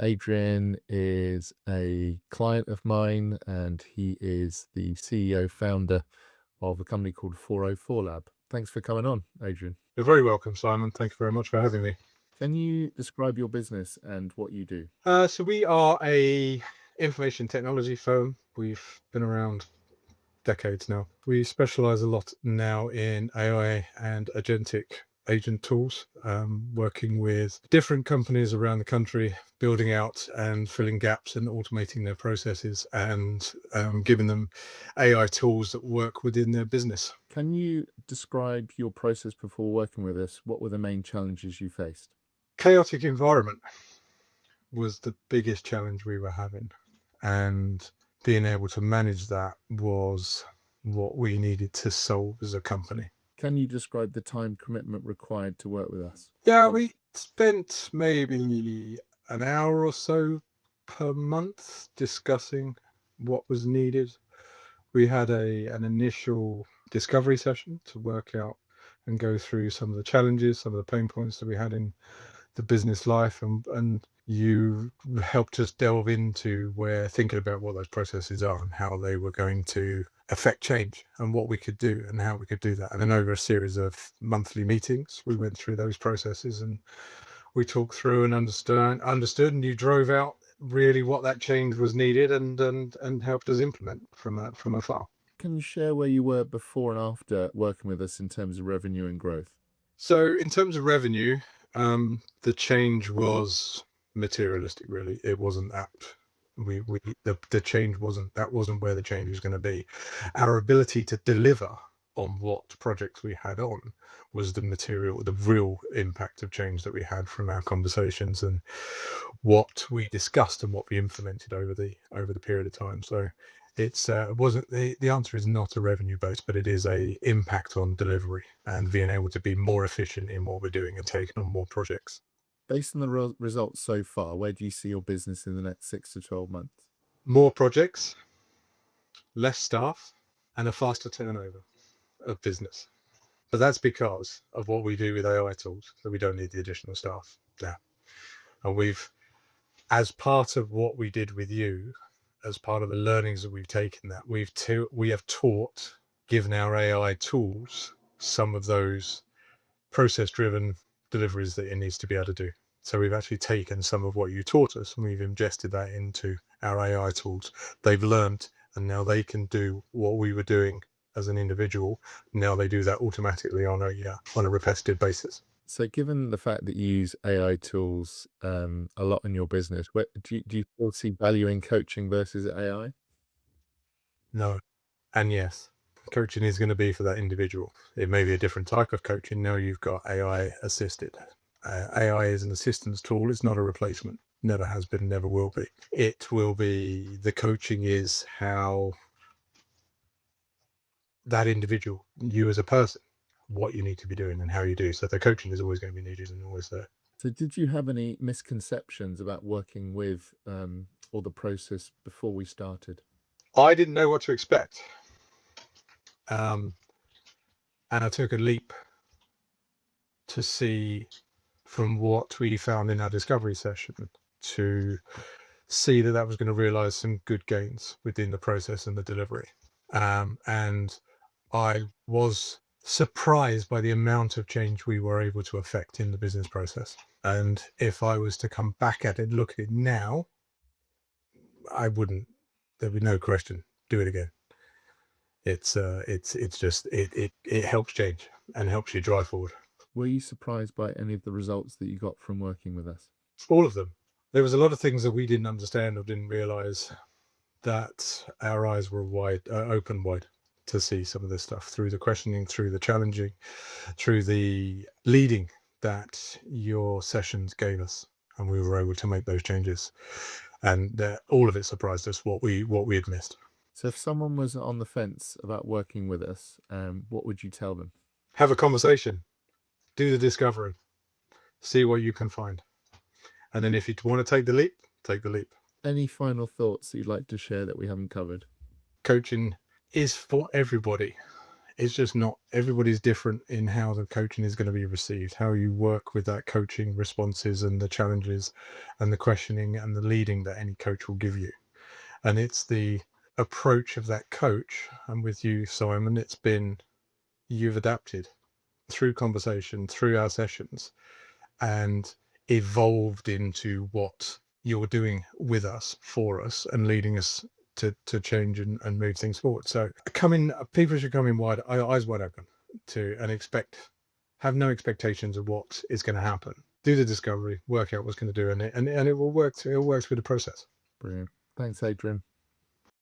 Adrian is a client of mine, and he is the CEO founder of a company called 404 Lab. Thanks for coming on, Adrian. You're very welcome, Simon. Thank you very much for having me. Can you describe your business and what you do? So we are a information technology firm. We've been around decades now. We specialize a lot now in AI and agentic agent tools, working with different companies around the country, building out and filling gaps and automating their processes and giving them AI tools that work within their business. Can you describe your process before working with us? What were the main challenges you faced? Chaotic environment was the biggest challenge we were having, and being able to manage that was what we needed to solve as a company. Can you describe the time commitment required to work with us? Yeah, we spent maybe an hour or so per month discussing what was needed. We had an initial discovery session to work out and go through some of the challenges, some of the pain points that we had in the business life, and you helped us delve into where thinking about what those processes are and how they were going to affect change and what we could do and how we could do that. And then over a series of monthly meetings, we went through those processes and we talked through and understood, and you drove out really what that change was needed and helped us implement from afar. Can you share where you were before and after working with us in terms of revenue and growth? So in terms of revenue, the change was materialistic, really. It wasn't that the change wasn't where the change was going to be. Our ability to deliver on what projects we had on was the real impact of change that we had from our conversations and what we discussed and what we implemented over the period of time. So it's wasn't the answer is not a revenue base, but it is a impact on delivery and being able to be more efficient in what we're doing and taking on more projects. Based on the results so far, where do you see your business in the next 6 to 12 months? More projects, less staff, and a faster turnover of business. But that's because of what we do with AI tools, so we don't need the additional staff now. And as part of what we did with you, as part of the learnings that we've taken, that we have taught, given our AI tools, some of those process-driven deliveries that it needs to be able to do. So we've actually taken some of what you taught us and we've ingested that into our AI tools. They've learned, and now they can do what we were doing as an individual. Now they do that automatically on a repetitive basis. So given the fact that you use AI tools a lot in your business, do you still see value in coaching versus AI? No, and yes. Coaching is going to be for that individual. It may be a different type of coaching. Now you've got AI assisted. AI is an assistance tool. It's not a replacement. Never has been, never will be. It will be, the coaching is how that individual, you as a person, what you need to be doing and how you do. So the coaching is always going to be needed and always there. So did you have any misconceptions about working with or the process before we started? I didn't know what to expect. And I took a leap to see from what we found in our discovery session to see that was going to realize some good gains within the process and the delivery. And I was surprised by the amount of change we were able to affect in the business process. And if I was to come back at it, look at it now, I wouldn't. There'd be no question. Do it again. It's just it helps change and helps you drive forward. Were you surprised by any of the results that you got from working with us? All of them. There was a lot of things that we didn't understand or didn't realize, that our eyes were open wide to see some of this stuff through the questioning, through the challenging, through the leading that your sessions gave us, and we were able to make those changes. And all of it surprised us what we had missed. So if someone was on the fence about working with us, what would you tell them? Have a conversation, do the discovery, see what you can find, and then if you want to take the leap, take the leap. Any final thoughts that you'd like to share that we haven't covered? Coaching is for everybody. It's just not, everybody's different in how the coaching is going to be received, how you work with that coaching responses and the challenges and the questioning and the leading that any coach will give you. And it's the approach of that coach. And with you, Simon, it's been, you've adapted through conversation, through our sessions, and evolved into what you're doing with us, for us, and leading us to change and move things forward. So people should come in eyes wide open to, and have no expectations of what is going to happen. Do the discovery, work out what's going to do, and it will work. It'll work through the process. Brilliant. Thanks, Adrian.